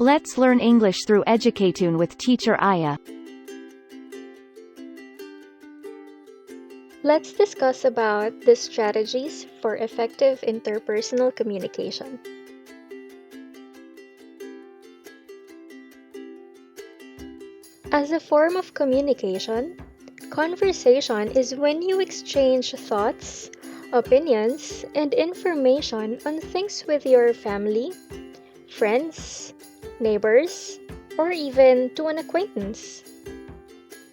Let's learn English through EducaToon with teacher Aya. Let's discuss about the strategies for effective interpersonal communication. As a form of communication, conversation is when you exchange thoughts, opinions, and information on things with your family, friends, neighbors, or even to an acquaintance.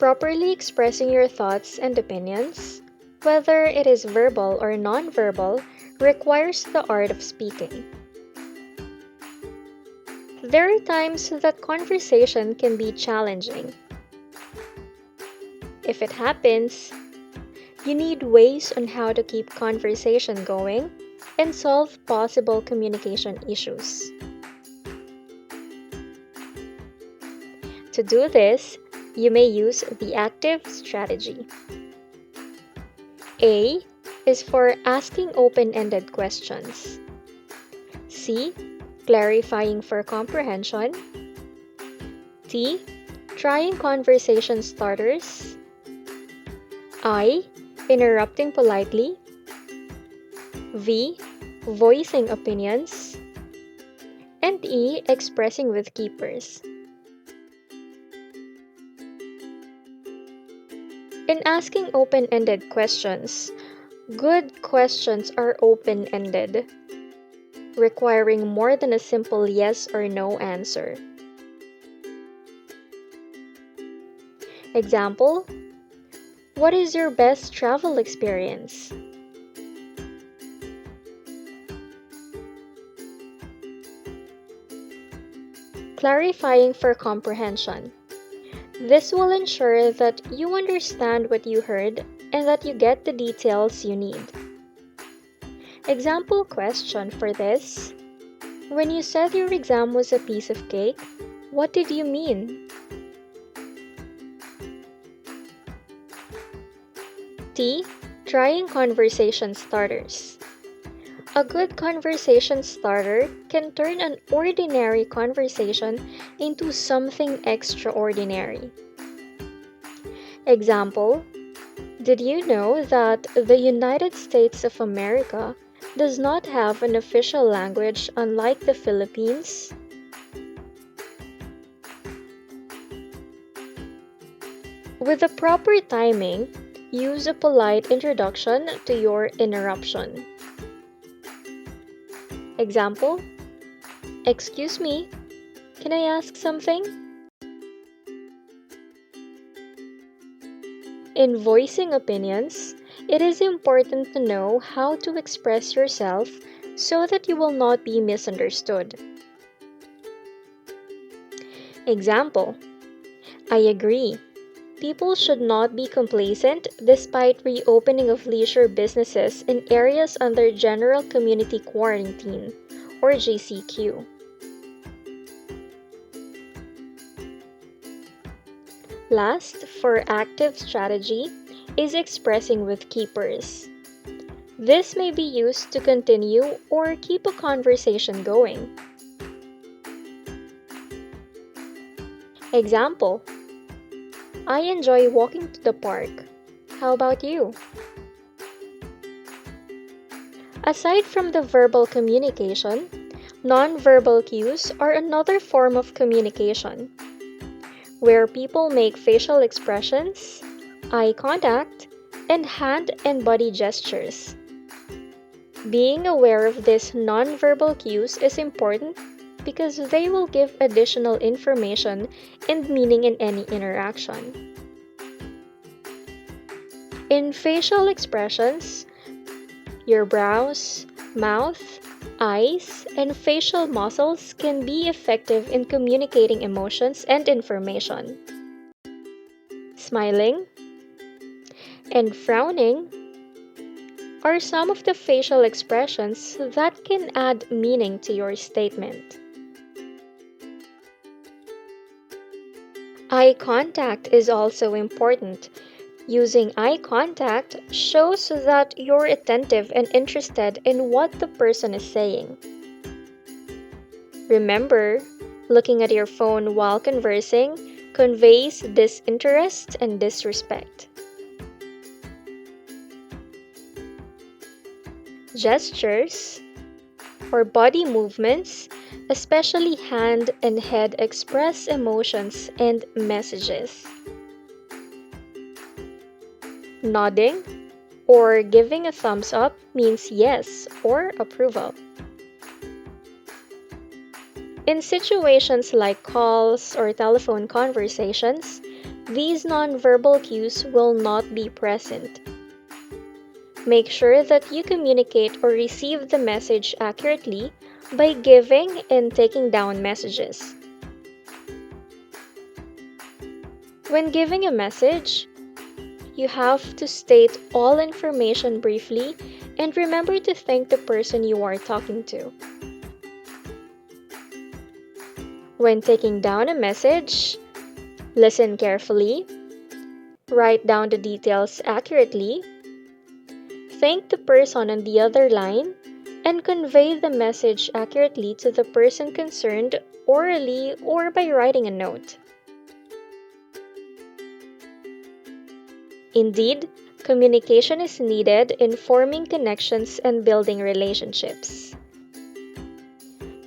Properly expressing your thoughts and opinions, whether it is verbal or non-verbal, requires the art of speaking. There are times that conversation can be challenging. If it happens, you need ways on how to keep conversation going and solve possible communication issues. To do this, you may use the active strategy. A is for asking open-ended questions. C, clarifying for comprehension. T, trying conversation starters. I, interrupting politely. V, voicing opinions. And E, expressing with keepers. In asking open-ended questions, good questions are open-ended, requiring more than a simple yes or no answer. Example: what is your best travel experience? Clarifying for comprehension. This will ensure that you understand what you heard and that you get the details you need. Example question for this: when you said your exam was a piece of cake, what did you mean? T, trying conversation starters. A good conversation starter can turn an ordinary conversation into something extraordinary. Example: did you know that the United States of America does not have an official language unlike the Philippines? With the proper timing, use a polite introduction to your interruption. Example: excuse me, can I ask something? In voicing opinions, it is important to know how to express yourself so that you will not be misunderstood. Example: I agree. People should not be complacent despite reopening of leisure businesses in areas under General Community Quarantine, or GCQ. Last, for active strategy, is expressing with keepers. This may be used to continue or keep a conversation going. Example: I enjoy walking to the park. How about you? Aside from the verbal communication, non-verbal cues are another form of communication, where people make facial expressions, eye contact, and hand and body gestures. Being aware of these non-verbal cues is important because they will give additional information and meaning in any interaction. In facial expressions, your brows, mouth, eyes, and facial muscles can be effective in communicating emotions and information. Smiling and frowning are some of the facial expressions that can add meaning to your statement. Eye contact is also important. Using eye contact shows that you're attentive and interested in what the person is saying. Remember, Looking at your phone while conversing conveys disinterest and disrespect. Gestures or body movements, especially hand and head, express emotions and messages. Nodding or giving a thumbs up means yes or approval. In situations like calls or telephone conversations, these nonverbal cues will not be present. Make sure that you communicate or receive the message accurately by giving and taking down messages. When giving a message, you have to state all information briefly and remember to thank the person you are talking to. When taking down a message, listen carefully, write down the details accurately, thank the person on the other line, and convey the message accurately to the person concerned orally or by writing a note. Indeed, communication is needed in forming connections and building relationships.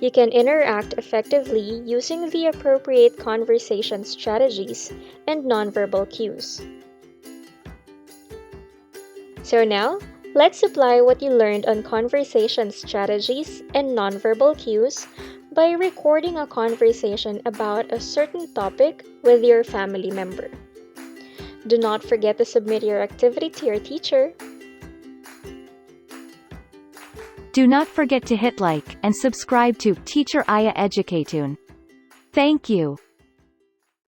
You can interact effectively using the appropriate conversation strategies and nonverbal cues. So now, let's apply what you learned on conversation strategies and nonverbal cues by recording a conversation about a certain topic with your family member. Do not forget to submit your activity to your teacher. Do not forget to hit like and subscribe to Teacher Aya EducaToon. Thank you.